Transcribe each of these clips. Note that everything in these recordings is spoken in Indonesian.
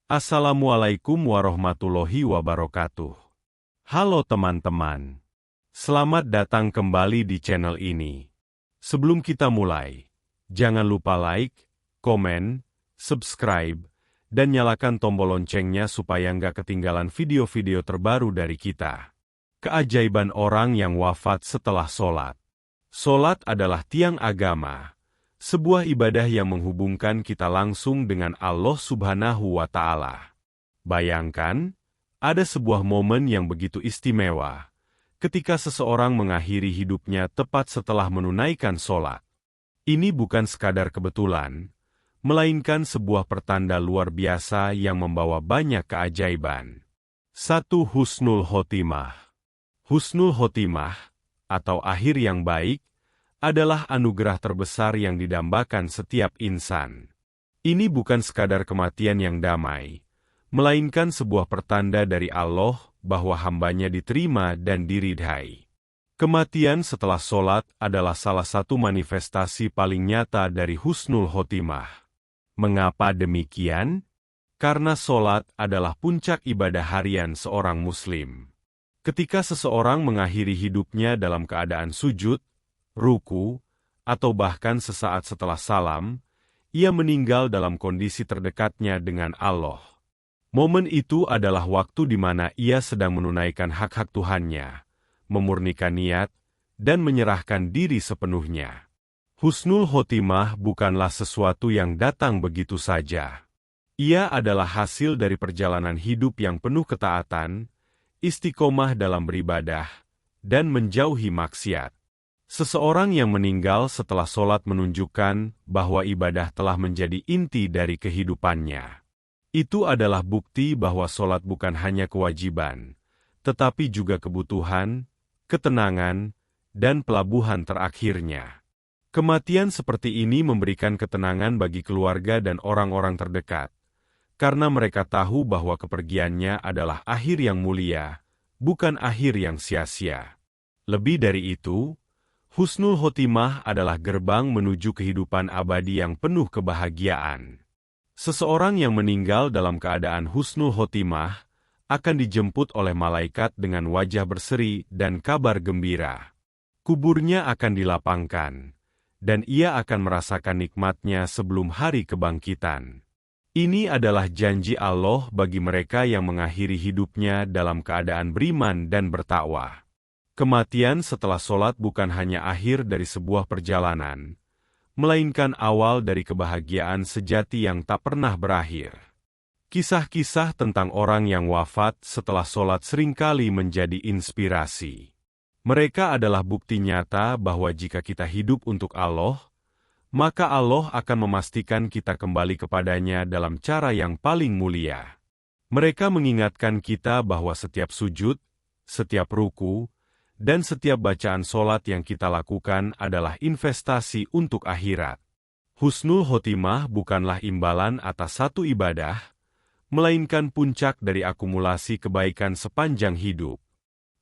Assalamualaikum warahmatullahi wabarakatuh. Halo teman-teman. Selamat datang kembali di channel ini. Sebelum kita mulai, jangan lupa like, komen, subscribe, dan nyalakan tombol loncengnya supaya nggak ketinggalan video-video terbaru dari kita. Keajaiban orang yang wafat setelah sholat. Sholat adalah tiang agama. Sebuah ibadah yang menghubungkan kita langsung dengan Allah Subhanahu wa Ta'ala. Bayangkan, ada sebuah momen yang begitu istimewa ketika seseorang mengakhiri hidupnya tepat setelah menunaikan sholat. Ini bukan sekadar kebetulan, melainkan sebuah pertanda luar biasa yang membawa banyak keajaiban. 1. Husnul Khotimah. Husnul Khotimah, atau akhir yang baik, adalah anugerah terbesar yang didambakan setiap insan. Ini bukan sekadar kematian yang damai, melainkan sebuah pertanda dari Allah bahwa hambanya diterima dan diridhai. Kematian setelah sholat adalah salah satu manifestasi paling nyata dari husnul khotimah. Mengapa demikian? Karena sholat adalah puncak ibadah harian seorang muslim. Ketika seseorang mengakhiri hidupnya dalam keadaan sujud, ruku, atau bahkan sesaat setelah salam, ia meninggal dalam kondisi terdekatnya dengan Allah. Momen itu adalah waktu di mana ia sedang menunaikan hak-hak Tuhannya, memurnikan niat, dan menyerahkan diri sepenuhnya. Husnul Khotimah bukanlah sesuatu yang datang begitu saja. Ia adalah hasil dari perjalanan hidup yang penuh ketaatan, istiqomah dalam beribadah, dan menjauhi maksiat. Seseorang yang meninggal setelah sholat menunjukkan bahwa ibadah telah menjadi inti dari kehidupannya. Itu adalah bukti bahwa sholat bukan hanya kewajiban, tetapi juga kebutuhan, ketenangan, dan pelabuhan terakhirnya. Kematian seperti ini memberikan ketenangan bagi keluarga dan orang-orang terdekat, karena mereka tahu bahwa kepergiannya adalah akhir yang mulia, bukan akhir yang sia-sia. Lebih dari itu, husnul khotimah adalah gerbang menuju kehidupan abadi yang penuh kebahagiaan. Seseorang yang meninggal dalam keadaan husnul khotimah akan dijemput oleh malaikat dengan wajah berseri dan kabar gembira. Kuburnya akan dilapangkan, dan ia akan merasakan nikmatnya sebelum hari kebangkitan. Ini adalah janji Allah bagi mereka yang mengakhiri hidupnya dalam keadaan beriman dan bertakwa. Kematian setelah sholat bukan hanya akhir dari sebuah perjalanan, melainkan awal dari kebahagiaan sejati yang tak pernah berakhir. Kisah-kisah tentang orang yang wafat setelah sholat seringkali menjadi inspirasi. Mereka adalah bukti nyata bahwa jika kita hidup untuk Allah, maka Allah akan memastikan kita kembali kepadanya dalam cara yang paling mulia. Mereka mengingatkan kita bahwa setiap sujud, setiap ruku, dan setiap bacaan sholat yang kita lakukan adalah investasi untuk akhirat. Husnul khotimah bukanlah imbalan atas satu ibadah, melainkan puncak dari akumulasi kebaikan sepanjang hidup.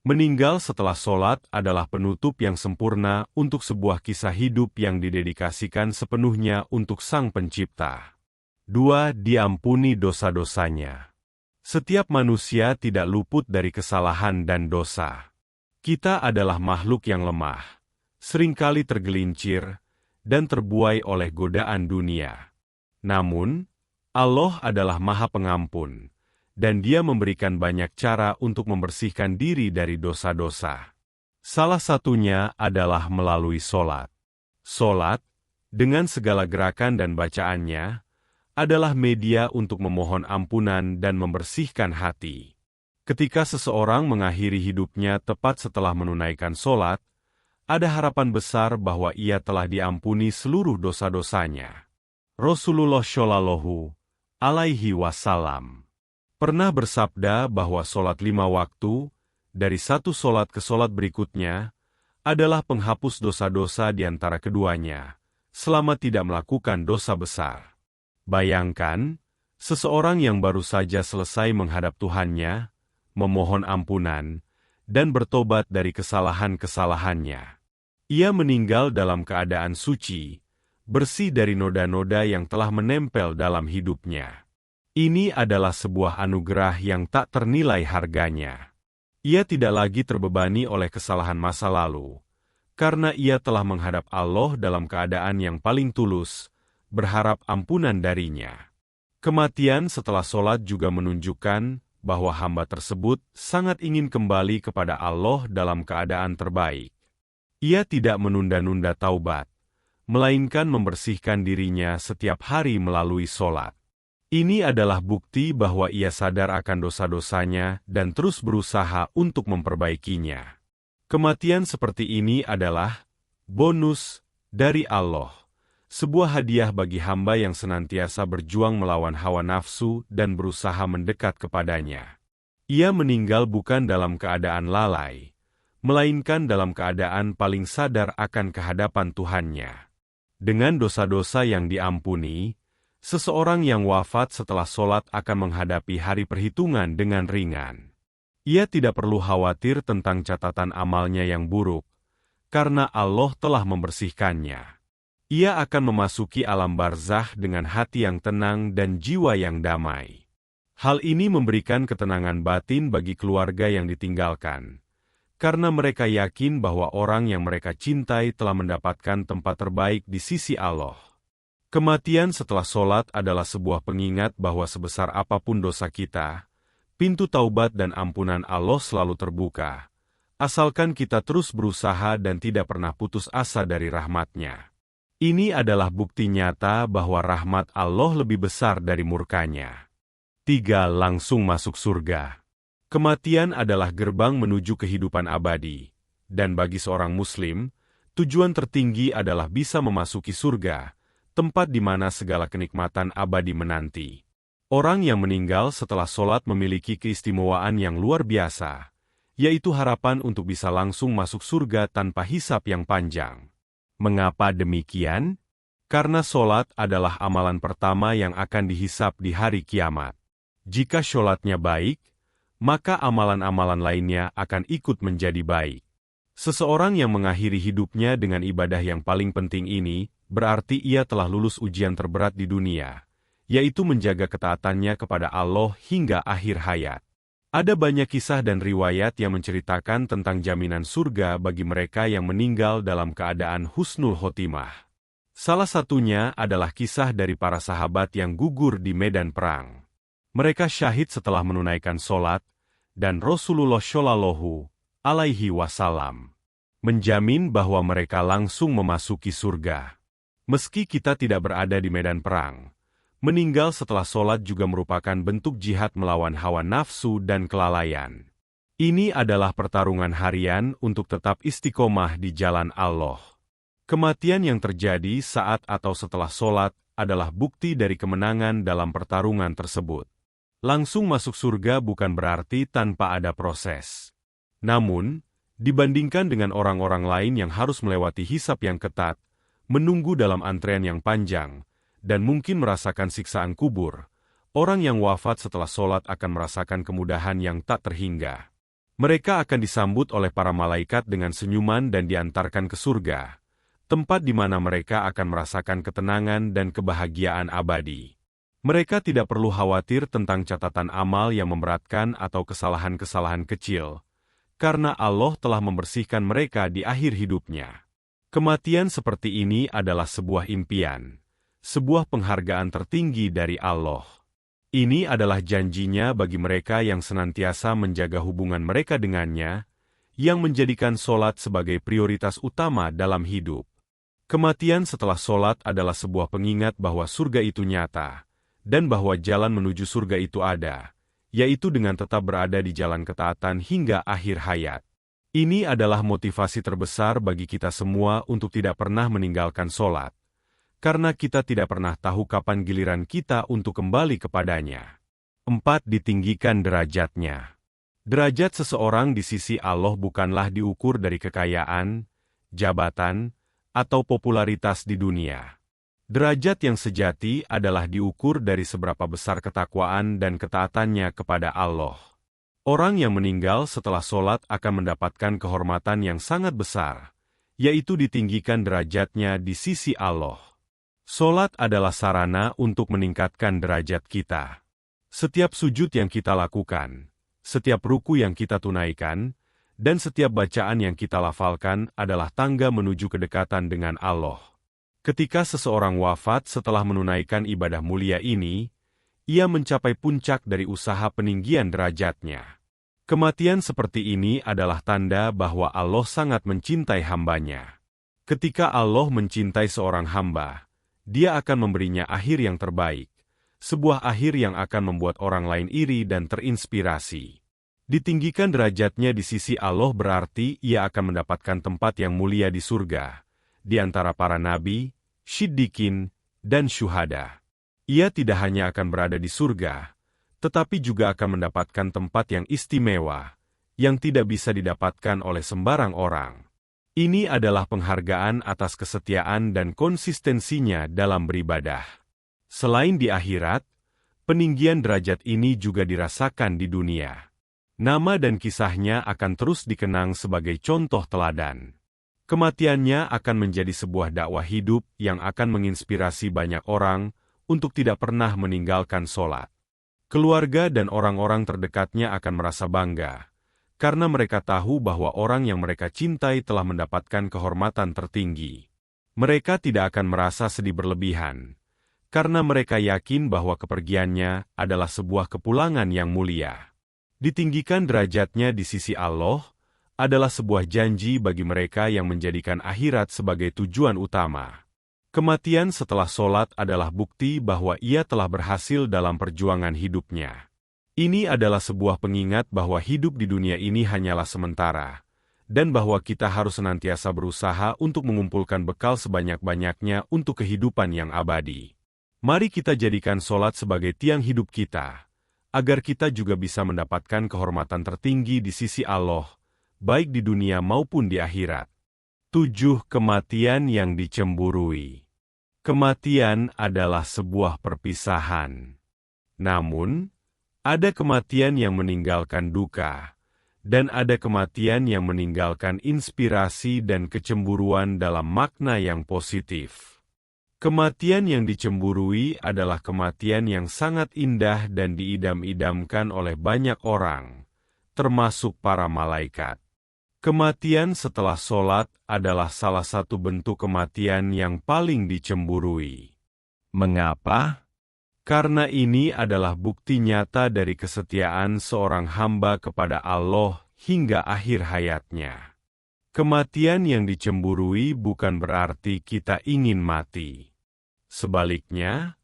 Meninggal setelah sholat adalah penutup yang sempurna untuk sebuah kisah hidup yang didedikasikan sepenuhnya untuk Sang Pencipta. 2. Diampuni dosa-dosanya. Setiap manusia tidak luput dari kesalahan dan dosa. Kita adalah makhluk yang lemah, seringkali tergelincir, dan terbuai oleh godaan dunia. Namun, Allah adalah Maha Pengampun, dan Dia memberikan banyak cara untuk membersihkan diri dari dosa-dosa. Salah satunya adalah melalui sholat. Sholat, dengan segala gerakan dan bacaannya, adalah media untuk memohon ampunan dan membersihkan hati. Ketika seseorang mengakhiri hidupnya tepat setelah menunaikan sholat, ada harapan besar bahwa ia telah diampuni seluruh dosa-dosanya. Rasulullah Shallallahu Alaihi Wasallam pernah bersabda bahwa sholat 5 waktu, dari satu sholat ke sholat berikutnya, adalah penghapus dosa-dosa di antara keduanya, selama tidak melakukan dosa besar. Bayangkan, seseorang yang baru saja selesai menghadap Tuhannya, memohon ampunan, dan bertobat dari kesalahan-kesalahannya. Ia meninggal dalam keadaan suci, bersih dari noda-noda yang telah menempel dalam hidupnya. Ini adalah sebuah anugerah yang tak ternilai harganya. Ia tidak lagi terbebani oleh kesalahan masa lalu, karena ia telah menghadap Allah dalam keadaan yang paling tulus, berharap ampunan darinya. Kematian setelah sholat juga menunjukkan bahwa hamba tersebut sangat ingin kembali kepada Allah dalam keadaan terbaik. Ia tidak menunda-nunda taubat, melainkan membersihkan dirinya setiap hari melalui sholat. Ini adalah bukti bahwa ia sadar akan dosa-dosanya dan terus berusaha untuk memperbaikinya. Kematian seperti ini adalah bonus dari Allah, sebuah hadiah bagi hamba yang senantiasa berjuang melawan hawa nafsu dan berusaha mendekat kepadanya. Ia meninggal bukan dalam keadaan lalai, melainkan dalam keadaan paling sadar akan kehadapan Tuhannya. Dengan dosa-dosa yang diampuni, seseorang yang wafat setelah sholat akan menghadapi hari perhitungan dengan ringan. Ia tidak perlu khawatir tentang catatan amalnya yang buruk, karena Allah telah membersihkannya. Ia akan memasuki alam barzakh dengan hati yang tenang dan jiwa yang damai. Hal ini memberikan ketenangan batin bagi keluarga yang ditinggalkan, karena mereka yakin bahwa orang yang mereka cintai telah mendapatkan tempat terbaik di sisi Allah. Kematian setelah sholat adalah sebuah pengingat bahwa sebesar apapun dosa kita, pintu taubat dan ampunan Allah selalu terbuka, asalkan kita terus berusaha dan tidak pernah putus asa dari rahmat-Nya. Ini adalah bukti nyata bahwa rahmat Allah lebih besar dari murkanya. 3. Langsung masuk surga. Kematian adalah gerbang menuju kehidupan abadi, dan bagi seorang Muslim, tujuan tertinggi adalah bisa memasuki surga, tempat di mana segala kenikmatan abadi menanti. Orang yang meninggal setelah sholat memiliki keistimewaan yang luar biasa, yaitu harapan untuk bisa langsung masuk surga tanpa hisab yang panjang. Mengapa demikian? Karena sholat adalah amalan pertama yang akan dihisab di hari kiamat. Jika sholatnya baik, maka amalan-amalan lainnya akan ikut menjadi baik. Seseorang yang mengakhiri hidupnya dengan ibadah yang paling penting ini, berarti ia telah lulus ujian terberat di dunia, yaitu menjaga ketaatannya kepada Allah hingga akhir hayat. Ada banyak kisah dan riwayat yang menceritakan tentang jaminan surga bagi mereka yang meninggal dalam keadaan husnul khotimah. Salah satunya adalah kisah dari para sahabat yang gugur di medan perang. Mereka syahid setelah menunaikan sholat, dan Rasulullah Shallallahu Alaihi Wasallam menjamin bahwa mereka langsung memasuki surga. Meski kita tidak berada di medan perang, meninggal setelah sholat juga merupakan bentuk jihad melawan hawa nafsu dan kelalaian. Ini adalah pertarungan harian untuk tetap istiqomah di jalan Allah. Kematian yang terjadi saat atau setelah sholat adalah bukti dari kemenangan dalam pertarungan tersebut. Langsung masuk surga bukan berarti tanpa ada proses. Namun, dibandingkan dengan orang-orang lain yang harus melewati hisab yang ketat, menunggu dalam antrean yang panjang, dan mungkin merasakan siksaan kubur, orang yang wafat setelah sholat akan merasakan kemudahan yang tak terhingga. Mereka akan disambut oleh para malaikat dengan senyuman dan diantarkan ke surga, tempat di mana mereka akan merasakan ketenangan dan kebahagiaan abadi. Mereka tidak perlu khawatir tentang catatan amal yang memberatkan atau kesalahan-kesalahan kecil, karena Allah telah membersihkan mereka di akhir hidupnya. Kematian seperti ini adalah sebuah impian, sebuah penghargaan tertinggi dari Allah. Ini adalah janjinya bagi mereka yang senantiasa menjaga hubungan mereka dengannya, yang menjadikan sholat sebagai prioritas utama dalam hidup. Kematian setelah sholat adalah sebuah pengingat bahwa surga itu nyata, dan bahwa jalan menuju surga itu ada, yaitu dengan tetap berada di jalan ketaatan hingga akhir hayat. Ini adalah motivasi terbesar bagi kita semua untuk tidak pernah meninggalkan sholat, karena kita tidak pernah tahu kapan giliran kita untuk kembali kepadanya. 4. Ditinggikan derajatnya. Derajat seseorang di sisi Allah bukanlah diukur dari kekayaan, jabatan, atau popularitas di dunia. Derajat yang sejati adalah diukur dari seberapa besar ketakwaan dan ketaatannya kepada Allah. Orang yang meninggal setelah sholat akan mendapatkan kehormatan yang sangat besar, yaitu ditinggikan derajatnya di sisi Allah. Sholat adalah sarana untuk meningkatkan derajat kita. Setiap sujud yang kita lakukan, setiap ruku yang kita tunaikan, dan setiap bacaan yang kita lafalkan adalah tangga menuju kedekatan dengan Allah. Ketika seseorang wafat setelah menunaikan ibadah mulia ini, ia mencapai puncak dari usaha peninggian derajatnya. Kematian seperti ini adalah tanda bahwa Allah sangat mencintai hamba-Nya. Ketika Allah mencintai seorang hamba, Dia akan memberinya akhir yang terbaik, sebuah akhir yang akan membuat orang lain iri dan terinspirasi. Ditinggikan derajatnya di sisi Allah berarti ia akan mendapatkan tempat yang mulia di surga, di antara para nabi, syiddiqin, dan syuhada. Ia tidak hanya akan berada di surga, tetapi juga akan mendapatkan tempat yang istimewa, yang tidak bisa didapatkan oleh sembarang orang. Ini adalah penghargaan atas kesetiaan dan konsistensinya dalam beribadah. Selain di akhirat, peninggian derajat ini juga dirasakan di dunia. Nama dan kisahnya akan terus dikenang sebagai contoh teladan. Kematiannya akan menjadi sebuah dakwah hidup yang akan menginspirasi banyak orang untuk tidak pernah meninggalkan sholat. Keluarga dan orang-orang terdekatnya akan merasa bangga, karena mereka tahu bahwa orang yang mereka cintai telah mendapatkan kehormatan tertinggi. Mereka tidak akan merasa sedih berlebihan, karena mereka yakin bahwa kepergiannya adalah sebuah kepulangan yang mulia. Ditinggikan derajatnya di sisi Allah adalah sebuah janji bagi mereka yang menjadikan akhirat sebagai tujuan utama. Kematian setelah sholat adalah bukti bahwa ia telah berhasil dalam perjuangan hidupnya. Ini adalah sebuah pengingat bahwa hidup di dunia ini hanyalah sementara, dan bahwa kita harus senantiasa berusaha untuk mengumpulkan bekal sebanyak-banyaknya untuk kehidupan yang abadi. Mari kita jadikan sholat sebagai tiang hidup kita, agar kita juga bisa mendapatkan kehormatan tertinggi di sisi Allah, baik di dunia maupun di akhirat. 7. Kematian yang dicemburui. Kematian adalah sebuah perpisahan. Namun, ada kematian yang meninggalkan duka, dan ada kematian yang meninggalkan inspirasi dan kecemburuan dalam makna yang positif. Kematian yang dicemburui adalah kematian yang sangat indah dan diidam-idamkan oleh banyak orang, termasuk para malaikat. Kematian setelah sholat adalah salah satu bentuk kematian yang paling dicemburui. Mengapa? Karena ini adalah bukti nyata dari kesetiaan seorang hamba kepada Allah hingga akhir hayatnya. Kematian yang dicemburui bukan berarti kita ingin mati. Sebaliknya,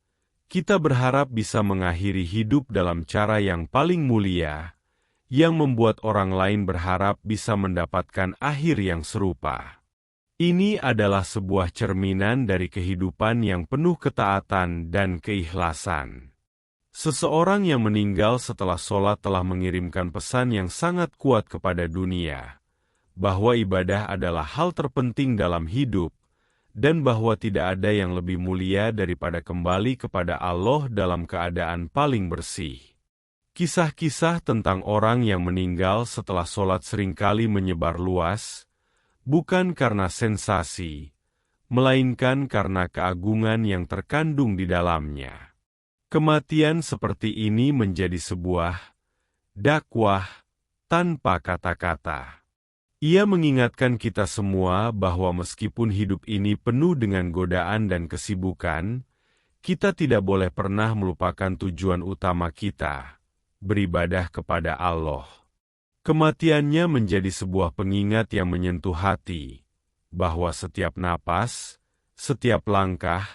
kita berharap bisa mengakhiri hidup dalam cara yang paling mulia, yang membuat orang lain berharap bisa mendapatkan akhir yang serupa. Ini adalah sebuah cerminan dari kehidupan yang penuh ketaatan dan keikhlasan. Seseorang yang meninggal setelah sholat telah mengirimkan pesan yang sangat kuat kepada dunia, bahwa ibadah adalah hal terpenting dalam hidup, dan bahwa tidak ada yang lebih mulia daripada kembali kepada Allah dalam keadaan paling bersih. Kisah-kisah tentang orang yang meninggal setelah sholat seringkali menyebar luas, bukan karena sensasi, melainkan karena keagungan yang terkandung di dalamnya. Kematian seperti ini menjadi sebuah dakwah tanpa kata-kata. Ia mengingatkan kita semua bahwa meskipun hidup ini penuh dengan godaan dan kesibukan, kita tidak boleh pernah melupakan tujuan utama kita, beribadah kepada Allah. Kematiannya menjadi sebuah pengingat yang menyentuh hati, bahwa setiap napas, setiap langkah,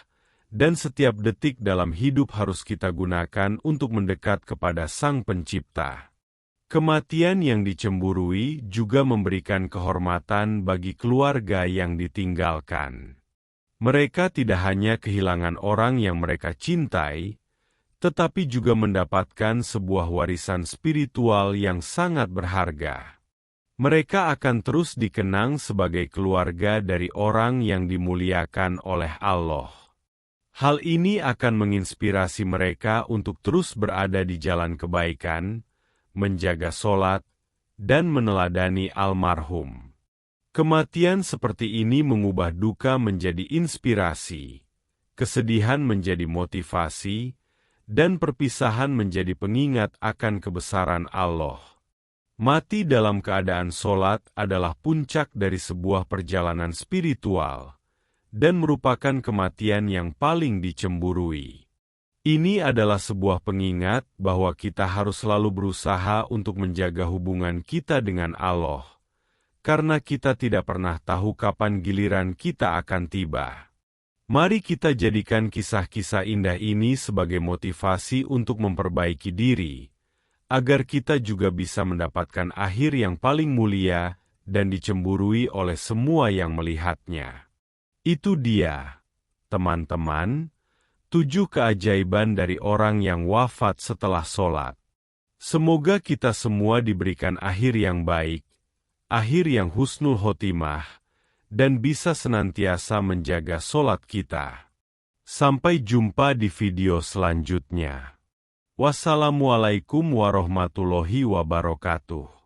dan setiap detik dalam hidup harus kita gunakan untuk mendekat kepada Sang Pencipta. Kematian yang dicemburui juga memberikan kehormatan bagi keluarga yang ditinggalkan. Mereka tidak hanya kehilangan orang yang mereka cintai, tetapi juga mendapatkan sebuah warisan spiritual yang sangat berharga. Mereka akan terus dikenang sebagai keluarga dari orang yang dimuliakan oleh Allah. Hal ini akan menginspirasi mereka untuk terus berada di jalan kebaikan, menjaga sholat, dan meneladani almarhum. Kematian seperti ini mengubah duka menjadi inspirasi, kesedihan menjadi motivasi, dan perpisahan menjadi pengingat akan kebesaran Allah. Mati dalam keadaan sholat adalah puncak dari sebuah perjalanan spiritual, dan merupakan kematian yang paling dicemburui. Ini adalah sebuah pengingat bahwa kita harus selalu berusaha untuk menjaga hubungan kita dengan Allah, karena kita tidak pernah tahu kapan giliran kita akan tiba. Mari kita jadikan kisah-kisah indah ini sebagai motivasi untuk memperbaiki diri, agar kita juga bisa mendapatkan akhir yang paling mulia dan dicemburui oleh semua yang melihatnya. Itu dia, teman-teman, 7 keajaiban dari orang yang wafat setelah sholat. Semoga kita semua diberikan akhir yang baik, akhir yang husnul khotimah, dan bisa senantiasa menjaga sholat kita. Sampai jumpa di video selanjutnya. Wassalamualaikum warahmatullahi wabarakatuh.